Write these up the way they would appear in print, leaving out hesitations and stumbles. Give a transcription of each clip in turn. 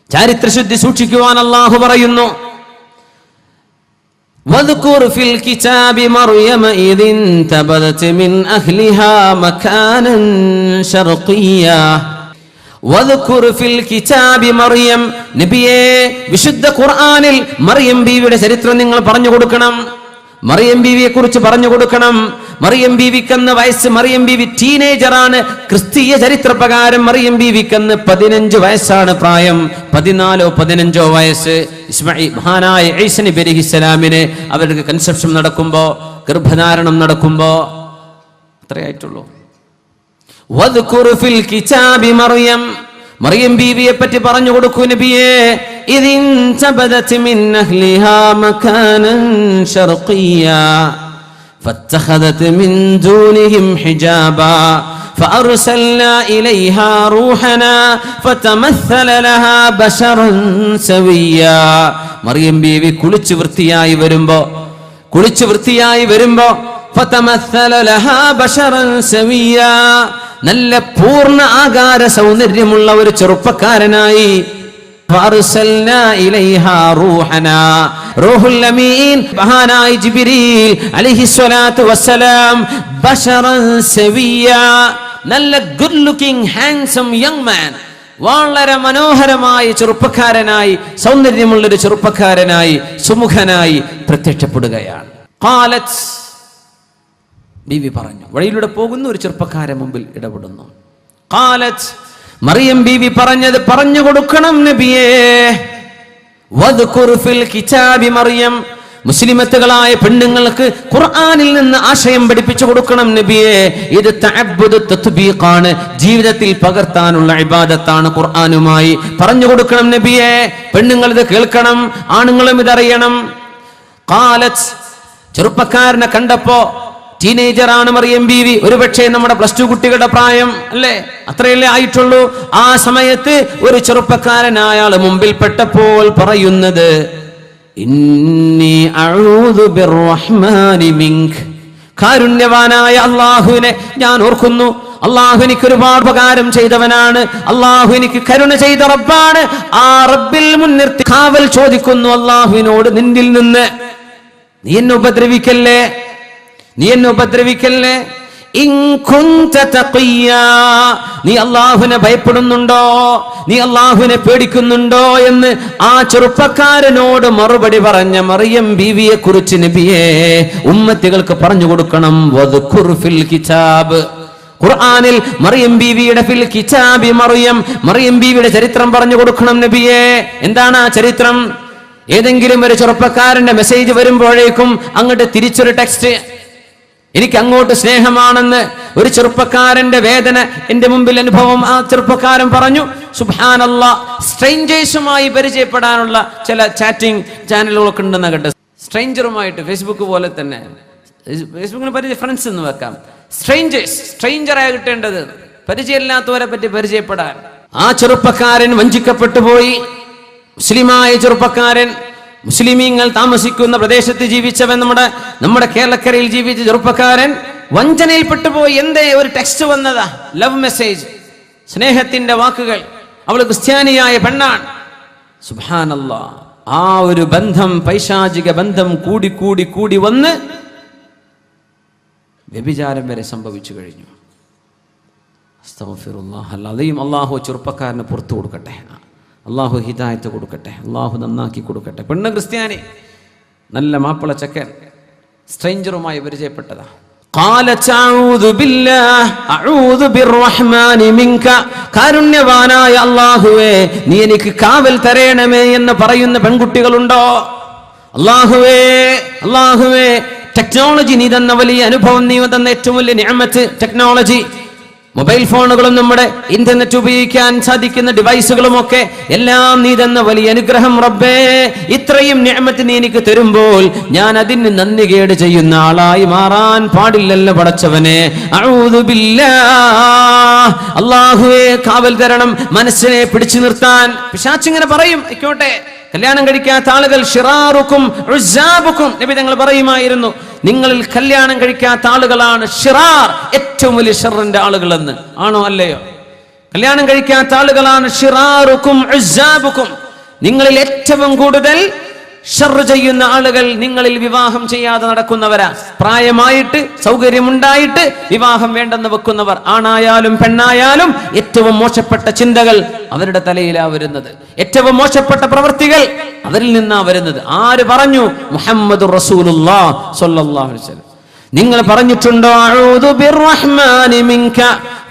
ചരിത്രശുദ്ധി സൂക്ഷിക്കുവാൻ അല്ലാഹു പറയുന്നു, വദ്കുർ ഫിൽ കിതാബി മർയം ഇദ് തബദത് മിൻ അഹ്ലിഹാ മകാനൻ ശർഖിയ്യ. വദ്കുർ ഫിൽ കിതാബി മർയം, നബിയേ വിശുദ്ധ ഖുർആനിൽ മറിയം ബീവിയുടെ ചരിത്രം നിങ്ങൾ പറഞ്ഞു കൊടുക്കണം. മറിയം ബീവിയെ കുറിച്ച് പറഞ്ഞു കൊടുക്കണം. മറിയം ബീവിക്കന്ന് വയസ്സ്, മറിയം ബീവി ടീനേജറാണ്. ക്രിസ്തീയ ചരിത്രപ്രകാരം മറിയം ബീവിക്കന്ന് 15 വയസ്സാണ് പ്രായം. 14-15 വയസ്സ്. മഹാനായ ഈസ നബി അലൈഹിസ്സലാമിന് അവർക്ക് കൺസെപ്ഷൻ നടക്കുമ്പോ, ഗർഭധാരണം നടക്കുമ്പോ അത്രയായിട്ടുള്ളൂ. വദ്കുർ ഫിൽ കിതാബി മറിയം, മറിയം ബീവിയെ പറ്റി പറഞ്ഞു കൊടുക്കൂ നബിയേ. ഇദിൻ തബദത് മിൻ അഹ്ലിഹാ മകാനൻ ശർഖിയ്യ ഫത്തഖദത് മിൻ ദൂനിഹിം ഹിജാബാ ഫഅർസൽനാ ഇലൈഹാ റൂഹനാ ഫതമസ്സല ലഹാ ബശറൻ സവിയ്യ. മറിയം ബീവി കുളിച്ചു വൃത്തിയായി വരുമ്പോ ഫതമസ്സല ലഹാ ബശറൻ സവിയ്യ, നല്ല പൂർണ്ണ ആകാര സൗന്ദര്യമുള്ള ഒരു ചെറുപ്പക്കാരനായി. ഫഅർസൽനാ ഇലൈഹാ റൂഹനാ, റൂഹുൽ അമീൻ മഹാനായ ജിബ്രീൽ അലൈഹിസ്സലാത്തു വസ്സലാം, ബശറൻ സവിയ്യ, നല്ല good looking handsome young man, വളരെ മനോഹരമായ ചെറുപ്പക്കാരനായി, സൗന്ദര്യമുള്ളൊരു ചെറുപ്പക്കാരനായി, സുമുഖനായി പ്രത്യക്ഷപ്പെടുകയാണ്. ഖാലത്ത്, ബീവി പറഞ്ഞു, വഴിയിലൂടെ പോകുന്ന ഒരു ചെറുപ്പക്കാരൻ മുമ്പിൽ ഇടപെടുന്നു. ഖാലത്ത്, മറിയം ബീവി പറഞ്ഞത് പറഞ്ഞു കൊടുക്കണം നബിയേ. വദ്കുർ ഫിൽ കിതാബി മറിയം, മുസ്ലിമത്തുകളായ പെണ്ണുങ്ങൾക്ക് ഖുർആനിൽ നിന്ന് ആശയം പഠിപ്പിച്ചു കൊടുക്കണം നബിയേ. ഇത് തഅബ്ബുദ് തത്ബീഖാണ്, ജീവിതത്തിൽ പകർത്താനുള്ള ഇബാദത്താണ്. ഖുർആനുമായി പറഞ്ഞു കൊടുക്കണം നബിയേ. പെണ്ണുങ്ങൾ ഇത് കേൾക്കണം, ആണുങ്ങളും ഇതറിയണം. ഖാലത്ത്, ചെറുപ്പക്കാരനെ കണ്ടപ്പോ, ടീനേജറാണ് മറിയം ബീവി, ഒരുപക്ഷെ നമ്മുടെ +2 കുട്ടികളുടെ പ്രായം അല്ലേ, അത്രയല്ലേ ആയിട്ടുള്ളൂ. ആ സമയത്ത് ഒരു ചെറുപ്പക്കാരനായ ആള് മുമ്പിൽ പെട്ടപ്പോൾ പറയുന്നത്, ഇന്നി അഊദു ബിർറഹ്മാനി മിൻക്, കാരുണ്യവാനായ അല്ലാഹുവിനെ ഞാൻ ഓർക്കുന്നു. അല്ലാഹു എനിക്ക് ഒരുപാട് ഉപകാരം ചെയ്തവനാണ്. അല്ലാഹു എനിക്ക് കരുണ ചെയ്ത റബ്ബാണ്. ആ റബ്ബിൽ മുൻനിർത്തി കാവൽ ചോദിക്കുന്നു അല്ലാഹുവിനോട്, നിന്നിൽ നിന്ന് നീ എന്നെ ഉപദ്രവിക്കല്ലേ. ഇൻ കുൻത തഖിയ്യാ, നീ അല്ലാഹുവിനെ ഭയപ്പെടുന്നുണ്ടോ, നീ അല്ലാഹുവിനെ പേടിക്കുന്നുണ്ടോ എന്ന് ആ ചെറുപ്പക്കാരനോട് മറുപടി പറഞ്ഞ മറിയം ബീവിയെ കുറിച്ച് നബിയേ ഉമ്മത്തികൾക്ക് പറഞ്ഞു കൊടുക്കണം. വദ്കുർ ഫിൽ കിതാബ്, ഖുർആനിൽ മറിയം ബീവിയുടെ ഫിൽ കിതാബി മറിയം, മറിയം ബീവിയുടെ ചരിത്രം പറഞ്ഞു കൊടുക്കണം നബിയേ. എന്താണ് ആ ചരിത്രം? ഏതെങ്കിലും ഒരു ചെറുപ്പക്കാരന്റെ മെസ്സേജ് വരുമ്പോഴേക്കും അങ്ങോട്ട് തിരിച്ചൊരു ടെക്സ്റ്റ്, എനിക്ക് അങ്ങോട്ട് സ്നേഹമാണെന്ന് ഒരു ചെറുപ്പക്കാരന്റെ വേദന എന്റെ മുമ്പിൽ അനുഭവം ആ ചെറുപ്പക്കാരൻ പറഞ്ഞു. സുബ്ഹാനല്ലാഹ്, സ്ട്രേഞ്ചേഴ്സുമായി പരിചയപ്പെടാനുള്ള ചില ചാറ്റിംഗ് ചാനലുകളൊക്കെ ഉണ്ടെന്ന് കേട്ടത്. സ്ട്രേഞ്ചറുമായിട്ട്, ഫേസ്ബുക്ക് പോലെ തന്നെ, ഫേസ്ബുക്കിന് ഫ്രണ്ട്സ് എന്ന് വെക്കാം. സ്ട്രേഞ്ചറായി കിട്ടേണ്ടത്, പരിചയമില്ലാത്തവരെ പറ്റി പരിചയപ്പെടാൻ. ആ ചെറുപ്പക്കാരൻ വഞ്ചിക്കപ്പെട്ടു പോയി. മുസ്ലിമായ ചെറുപ്പക്കാരൻ, മുസ്ലിമീങ്ങൾ താമസിക്കുന്ന പ്രദേശത്ത് ജീവിച്ചവൻ, നമ്മുടെ കേരളക്കരയിൽ ജീവിച്ച ചെറുപ്പക്കാരൻ വഞ്ചനയിൽപ്പെട്ടു പോയി. എന്തേ? ഒരു ടെക്സ്റ്റ് വന്നതാ, ലവ് മെസ്സേജ്, സ്നേഹത്തിന്റെ വാക്കുകൾ. അവൾ ക്രിസ്ത്യാനിയായ പെണ്ണാണ്. സുബ്ഹാനല്ലാഹ്, ആ ഒരു ബന്ധം, പൈശാചിക ബന്ധം കൂടി കൂടി കൂടി വന്ന് വ്യഭിചാരം വരെ സംഭവിച്ചു കഴിഞ്ഞു. അസ്തഗ്ഫിറുല്ലാഹ്. അല്ലാതെയും അല്ലാഹു ചെറുപ്പക്കാരന് പുറത്തു കൊടുക്കട്ടെ, അള്ളാഹു ഹിദായത്ത് കൊടുക്കട്ടെ, അള്ളാഹു നന്നാക്കി കൊടുക്കട്ടെ. പെണ്ണ് ക്രിസ്ത്യാനി, നല്ല മാപ്പിള ചക്കൻ, സ്ട്രേഞ്ചറുമായി പരിചയപ്പെട്ടതാ. കാരുണ്യവാനായ അല്ലാഹുവേ, നീ എനിക്ക് കാവൽ തരണമേ എന്ന് പറയുന്ന പെൺകുട്ടികളുണ്ടോ? അല്ലാഹുവേ, ടെക്നോളജി നീ തന്ന വലിയ അനുഭവം, നീ തന്ന ഏറ്റവും വലിയ നിഅമത്ത് ടെക്നോളജി. മൊബൈൽ ഫോണുകളും നമ്മുടെ ഇന്റർനെറ്റ് ഉപയോഗിക്കാൻ സാധിക്കുന്ന ഡിവൈസുകളും ഒക്കെ എല്ലാം നീ തന്ന വലിയ അനുഗ്രഹം റബ്ബേ. ഇത്രയും നിഅമത്ത് നീ എനിക്ക് തരുമ്പോൾ ഞാൻ അതിന് നന്ദികേട് ചെയ്യുന്ന ആളായി മാറാൻ പാടില്ലല്ലോ പടച്ചവനെ. അഊദു ബില്ലാഹ്, അല്ലാഹുവേ കാവൽ തരണം, മനസ്സിനെ പിടിച്ചു നിർത്താൻ. പിശാചിങ്ങനെ പറയും, ആയിക്കോട്ടെ, കല്യാണം കഴിക്കാത്ത ആളുകൾ ഷിറാറുക്കും ഉസ്സാബുക്കും, നബി തങ്ങൾ പറയുമായിരുന്നു, നിങ്ങളിൽ കല്യാണം കഴിക്കാത്ത ആളുകളാണ് ഷിറാർ, ഏറ്റവും വലിയ ഷർറിന്റെ ആളുകളെന്ന്. ആണോ അല്ലയോ? കല്യാണം കഴിക്കാത്ത ആളുകളാണ് ശിറാറുക്കും ഉസ്സാബുക്കും. നിങ്ങളിൽ ഏറ്റവും കൂടുതൽ ഷർറ് ചെയ്യുന്ന ആളുകൾ നിങ്ങളിൽ വിവാഹം ചെയ്യാതെ നടക്കുന്നവരാ. പ്രായമായിട്ട് സൗകര്യമുണ്ടായിട്ട് വിവാഹം വേണ്ടെന്ന് വെക്കുന്നവർ, ആണായാലും പെണ്ണായാലും ഏറ്റവും മോശപ്പെട്ട ചിന്തകൾ അവരുടെ തലയിലാ വരുന്നത്. ഏറ്റവും മോശപ്പെട്ട പ്രവൃത്തികൾ അവരിൽ നിന്നാ വരുന്നത്. ആര് പറഞ്ഞു? മുഹമ്മദുർ റസൂലുള്ളാഹി സ്വല്ലല്ലാഹു അലൈഹി വസല്ലം. നിങ്ങൾ പറഞ്ഞിട്ടുണ്ടോ അഊദു ബിർറഹ്മാനി മിൻക,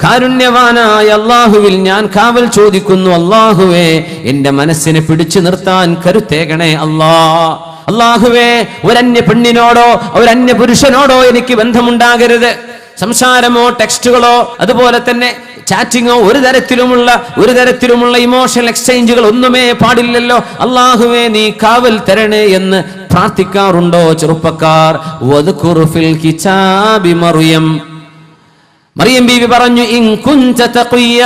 കാരുണ്യവാനായ അല്ലാഹുവിൽ ഞാൻ കാവൽ ചോദിക്കുന്നു, അല്ലാഹുവേ എന്റെ മനസ്സിനെ പിടിച്ചു നിർത്താൻ കരുത്തേകണേ അല്ലാഹുവേ ഒരന്യ പെണ്ണിനോടോ ഒരന്യ പുരുഷനോടോ എനിക്ക് ബന്ധമുണ്ടാകരുത്. സംസാരമോ ടെക്സ്റ്റുകളോ അതുപോലെ തന്നെ ചാറ്റിങ്ങോ ഒരു തരത്തിലുമുള്ള ഇമോഷണൽ എക്സ്ചേഞ്ചുകൾ ഒന്നുമേ പാടില്ലല്ലോ. അല്ലാഹുവേ നീ കാവൽ തരണേ എന്ന് പ്രാർത്ഥിക്കാറുണ്ടോ ചെറുപ്പക്കാർ? മറിയം ബീവി പറഞ്ഞു, ഇൻ കുൻത തഖിയ,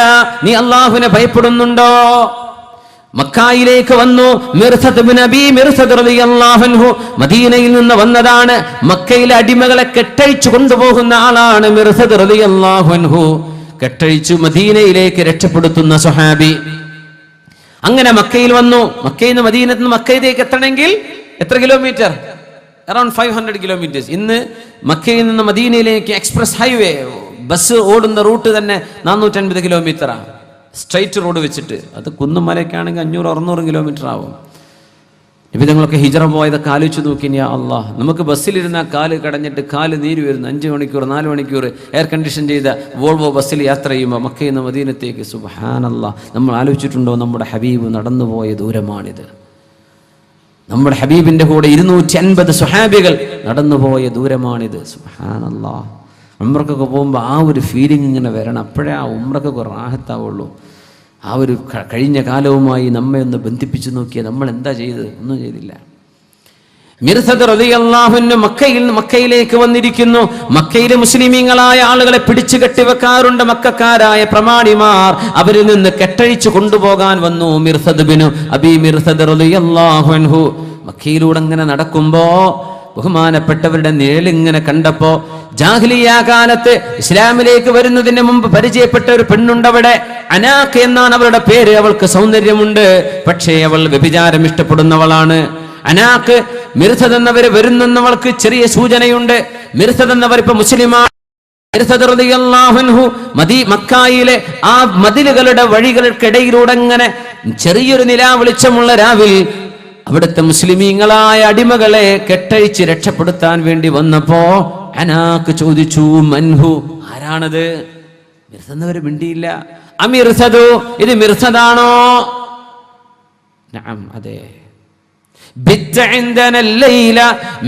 നീ അല്ലാഹുവിനെ ഭയപ്പെടുന്നുണ്ടോ? മക്കായിലേക്ക് വന്നു. മിർസദ് ഇബ്നു അബീ മിർസദ് റളിയല്ലാഹു അൻഹു മദീനയിൽ നിന്ന് വന്നതാണ്. മക്കയിലെ അടിമകളെ കെട്ടഴിച്ചു കൊണ്ടുപോകുന്ന ആളാണ് മിർസദ് റളിയല്ലാഹു അൻഹു. കെട്ടഴിച്ചു മദീനയിലേക്ക് രക്ഷപ്പെടുത്തുന്ന സ്വഹാബി. അങ്ങനെ മക്കയിൽ വന്നു. മക്കയിൽ നിന്ന് മദീനത്ത് നിന്ന് മക്കയിലേക്ക് എത്തണമെങ്കിൽ എത്ര കിലോമീറ്റർ? Around 500 kilometres. ഇന്ന് മക്കയിൽ നിന്ന് മദീനയിലേക്ക് എക്സ്പ്രസ് ഹൈവേ ബസ് ഓടുന്ന റൂട്ട് തന്നെ 450 കിലോമീറ്ററാണ്. സ്ട്രൈറ്റ് റോഡ് വെച്ചിട്ട്. അത് കുന്നും മലയ്ക്കാണെങ്കിൽ 500-600 കിലോമീറ്റർ ആവും. നിബിധങ്ങളൊക്കെ ഹിജറ പോയതൊക്കെ ആലോചിച്ച് നോക്കി. യാ അല്ലാഹ്, നമുക്ക് ബസ്സിലിരുന്ന കാല് കടഞ്ഞിട്ട് കാല് നീര് വരുന്നു. 5 മണിക്കൂർ 4 മണിക്കൂർ എയർ കണ്ടീഷൻ ചെയ്ത വോൾവോ ബസ്സിൽ യാത്ര ചെയ്യുമ്പോൾ മക്കയിൽ നിന്ന് മദീനത്തേക്ക്. സുബ്ഹാനല്ലാഹ്, നമ്മൾ ആലോചിച്ചിട്ടുണ്ടോ? നമ്മുടെ ഹബീബ് നടന്നുപോയ ദൂരമാണിത്. നമ്മുടെ ഹബീബിന്റെ കൂടെ 250 സ്വഹാബികൾ നടന്നുപോയ ദൂരമാണിത്. സുബ്ഹാനല്ലാഹ്. ഉംറക്കൊക്കെ പോകുമ്പോൾ ആ ഒരു ഫീലിംഗ് ഇങ്ങനെ വരണം. അപ്പോഴേ ആ ഉംറക്കൊക്കെ റാഹത്താവുള്ളൂ. ആ ഒരു കഴിഞ്ഞ കാലവുമായി നമ്മെ ഒന്ന് ബന്ധിപ്പിച്ചു നോക്കിയാൽ നമ്മൾ എന്താ ചെയ്തത്? ഒന്നും ചെയ്തില്ല. മിർസദ് റളിയല്ലാഹു അൻഹു മക്കയിലേക്ക് വന്നിരിക്കുന്നു. മക്കയിലെ മുസ്ലിമീങ്ങളായ ആളുകളെ പിടിച്ചു കെട്ടിവെക്കാറുണ്ട് മക്കക്കാരായ പ്രമാണിമാർ. അവരിൽ നിന്ന് കെട്ടഴിച്ചു കൊണ്ടുപോകാൻ വന്നു മിർസദ് ഇബ്നു അബീ മിർസദ് റളിയല്ലാഹു അൻഹു. മക്കയിലൂടെ അങ്ങനെ നടക്കുമ്പോ ബഹുമാനപ്പെട്ടവരുടെ നിഴലിങ്ങനെ കണ്ടപ്പോ, ജാഹിലിയ്യ കാലത്ത് ഇസ്ലാമിലേക്ക് വരുന്നതിന് മുമ്പ് പരിചയപ്പെട്ട ഒരു പെണ്ണുണ്ടവിടെ. അനാഖ് എന്നാണ് അവളുടെ പേര്. അവൾക്ക് സൗന്ദര്യമുണ്ട്, പക്ഷേ അവൾ വ്യഭിചാരം ഇഷ്ടപ്പെടുന്നവളാണ്. അനാഖ് മിർസദ് എന്നവര് വരുന്നവൾക്ക് ചെറിയ സൂചനയുണ്ട്. മിർസദ് എന്നവർ ഇപ്പൊ മുസ്ലിമാണ്. മിർസദ് റളിയല്ലാഹു അൻഹു മക്കായിലെ ആ മതിലുകളുടെ വഴികൾക്കിടയിലൂടെ അങ്ങനെ ചെറിയൊരു നിലാവെളിച്ചമുള്ള രാവിൽ അവിടുത്തെ മുസ്ലിമീങ്ങളായ അടിമകളെ കെട്ടഴിച്ച് രക്ഷപ്പെടുത്താൻ വേണ്ടി വന്നപ്പോ അനാഖ് ചോദിച്ചു, മൻഹു, ആരാണത്? മിർസദ് എന്നവര് മിണ്ടിയില്ല. അമിർസദു, ഇത് മിർസദാണോ? നഅം, അതെ.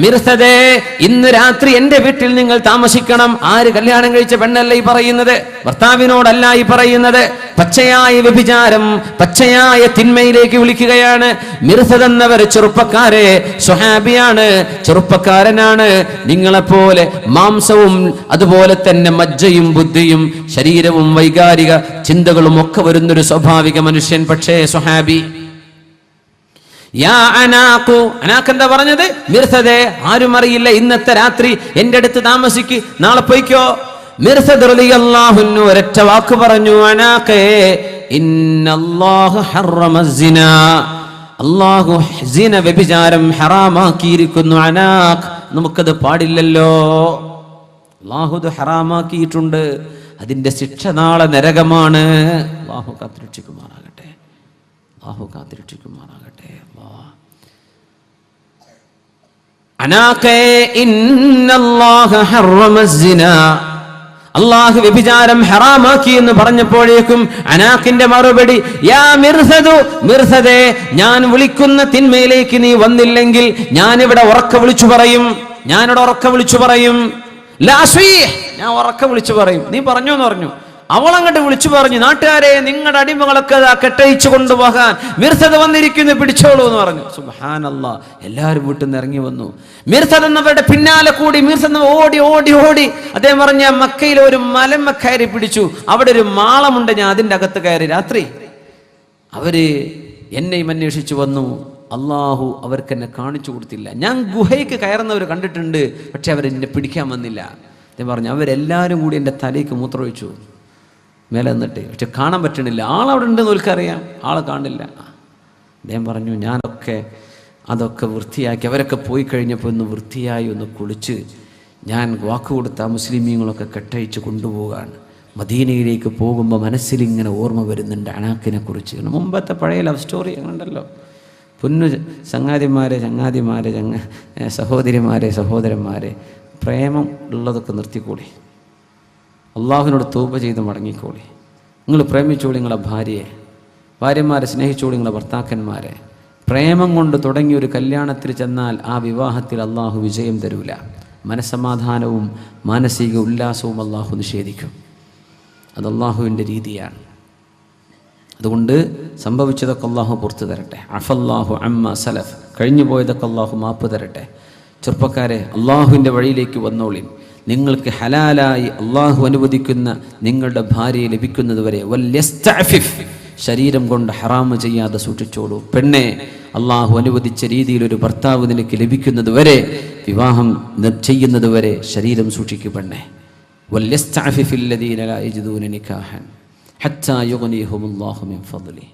മിർസദേ, ഇന്ന് രാത്രി എന്റെ വീട്ടിൽ നിങ്ങൾ താമസിക്കണം. ആര്? കല്യാണം കഴിച്ച പെണ്ണല്ല ഈ പറയുന്നത്, ഭർത്താവിനോടല്ല ഈ പറയുന്നത്. പച്ചയായ വ്യഭിചാരം, പച്ചയായ തിന്മയിലേക്ക് വിളിക്കുകയാണ്. മിർസദ് എന്നവർ ചെറുപ്പക്കാരെ, സ്വഹാബിയാണ്, ചെറുപ്പക്കാരനാണ്. നിങ്ങളെപ്പോലെ മാംസവും അതുപോലെ തന്നെ മജ്ജയും ബുദ്ധിയും ശരീരവും വൈകാരിക ചിന്തകളും ഒക്കെ വരുന്നൊരു സ്വാഭാവിക മനുഷ്യൻ. പക്ഷേ സ്വഹാബി. യാ അനാഖു, അനാഖ് എന്താ പറഞ്ഞത്? മിർസദേ, ആരും അറിയില്ല, ഇന്നത്തെ രാത്രി എന്റെ അടുത്ത് താമസിക്ക്, നാളെ പോയിക്കോ. മിർസദ് റളിയല്ലാഹു അൻഹു ഒരൊറ്റ വാക്ക് പറഞ്ഞു, അനാഖേ, ഇന്നല്ലാഹു ഹറമ സിനാ, അല്ലാഹു സിന, വ്യഭിചാരം ഹറാമാക്കിയിരിക്കുന്നു. അനാഖ്, നമുക്കത് പാടില്ലല്ലോ. അല്ലാഹു അത് ഹറാമാക്കിയിട്ടുണ്ട്. അതിന്റെ ശിക്ഷ നാളെ നരകമാണ്. അല്ലാഹു കാത്തുരക്ഷിക്കുമാറാകട്ടെ. അല്ലാഹു കാത്തുരക്ഷിക്കുമാറാകട്ടെ. അനാഖേ, ഇന്നല്ലാഹ ഹറമ സിനാ, അല്ലാഹു വ്യഭിചാരം ഹറാമാക്കി എന്ന് പറഞ്ഞപ്പോഴേക്കും അനാഖിന്റെ മറുപടി, യാ മിർസദു, മിർസദേ, ഞാൻ വിളിക്കുന്ന തിന്മയിലേക്ക് നീ വന്നില്ലെങ്കിൽ ഞാനിവിടെ ഉറക്കെ വിളിച്ചു പറയും. ലാ അസ്വീഹ്, ഞാൻ ഉറക്കെ വിളിച്ചു പറയും. നീ പറഞ്ഞു എന്ന് പറഞ്ഞു. അവളങ്ങോട്ട് വിളിച്ചു പറഞ്ഞു, നാട്ടുകാരെ, നിങ്ങളുടെ അടിമകളൊക്കെ കെട്ടഴിച്ചു കൊണ്ടുപോകാൻ മിർസദ് വന്നിരിക്കുന്നു, പിടിച്ചോളൂ എന്ന് പറഞ്ഞു. സുബ്ഹാനല്ലാഹ്, എല്ലാവരും വീട്ടിൽ നിന്ന് ഇറങ്ങി വന്നു. മിർസദ് എന്നവരുടെ പിന്നാലെ കൂടി മിർസദ് ഓടി ഓടി ഓടി അദ്ദേഹം പറഞ്ഞ മക്കയിലെ ഒരു മലമ്മ കയറി പിടിച്ചു. അവിടെ ഒരു മാളമുണ്ട്, ഞാൻ അതിൻ്റെ അകത്ത് കയറി. രാത്രി അവര് എന്നെയും അന്വേഷിച്ചു വന്നു. അള്ളാഹു അവർക്ക് എന്നെ കാണിച്ചു കൊടുത്തില്ല. ഞാൻ ഗുഹയ്ക്ക് കയറുന്നവർ കണ്ടിട്ടുണ്ട്, പക്ഷെ അവരെന്നെ പിടിക്കാൻ വന്നില്ല. അദ്ദേഹം പറഞ്ഞു, അവരെല്ലാവരും കൂടി എൻ്റെ തലയ്ക്ക് മൂത്രമൊഴിച്ചു. മേലെ നിന്നിട്ട്. പക്ഷെ കാണാൻ പറ്റണില്ല, ആളവിടെ ഉണ്ടെന്ന് ഓൽക്കറിയാം, ആളെ കാണില്ല. അദ്ദേഹം പറഞ്ഞു, അതൊക്കെ വൃത്തിയാക്കി, അവരൊക്കെ പോയി കഴിഞ്ഞപ്പോൾ ഒന്ന് വൃത്തിയായി ഒന്ന് കുളിച്ച് ഞാൻ വാക്ക് കൊടുത്ത മുസ്ലിമീങ്ങളൊക്കെ കെട്ടഴിച്ച് കൊണ്ടുപോകാണ്. മദീനയിലേക്ക് പോകുമ്പോൾ മനസ്സിലിങ്ങനെ ഓർമ്മ വരുന്നുണ്ട് അനാക്കിനെ കുറിച്ച്. മുമ്പത്തെ പഴയ ലവ് സ്റ്റോറി അങ്ങനെയുണ്ടല്ലോ. പൊന്നു ചങ്ങാതിമാരെ സഹോദരന്മാരെ പ്രേമം ഉള്ളതൊക്കെ നിർത്തിക്കോളി, അള്ളാഹുവിനോട് തൗബ ചെയ്ത് മടങ്ങിക്കോളി. നിങ്ങൾ പ്രേമിച്ചോളി നിങ്ങളെ ഭാര്യമാരെ സ്നേഹിച്ചോളി നിങ്ങളെ ഭർത്താക്കന്മാരെ. പ്രേമം കൊണ്ട് തുടങ്ങിയ ഒരു കല്യാണത്തിൽ ചെന്നാൽ ആ വിവാഹത്തിൽ അള്ളാഹു വിജയം തരൂല. മനസ്സമാധാനവും മാനസിക ഉല്ലാസവും അള്ളാഹു നിഷേധിക്കും. അത് അള്ളാഹുവിൻ്റെ രീതിയാണ്. അതുകൊണ്ട് സംഭവിച്ചതൊക്കെ അള്ളാഹു പുറത്തു തരട്ടെ. അഫല്ലാഹു അമ്മ സലഫ്, കഴിഞ്ഞു പോയതൊക്കെ അള്ളാഹു മാപ്പ് തരട്ടെ. ചെറുപ്പക്കാരെ, അള്ളാഹുവിൻ്റെ വഴിയിലേക്ക് വന്നോളിൻ. നിങ്ങൾക്ക് ഹലാലായി അള്ളാഹു അനുവദിക്കുന്ന നിങ്ങളുടെ ഭാര്യയെ ലഭിക്കുന്നത് വരെ വല്യസ്തഅഫിഫ്, ശരീരം കൊണ്ട് ഹറാമ് ചെയ്യാതെ സൂക്ഷിച്ചോളൂ. പെണ്ണെ, അള്ളാഹു അനുവദിച്ച രീതിയിൽ ഒരു ഭർത്താവ് നിനക്ക് ലഭിക്കുന്നത് വരെ, വിവാഹം ചെയ്യുന്നത് വരെ ശരീരം സൂക്ഷിക്കൂ പെണ്ണെ. വല്യസ്തഅഫിഫില്ലദീന ലാ യജിദൂന നികാഹൻ ഹത്താ യുഗ്നിയഹുമുല്ലാഹു മിൻ ഫദ്ലിഹി.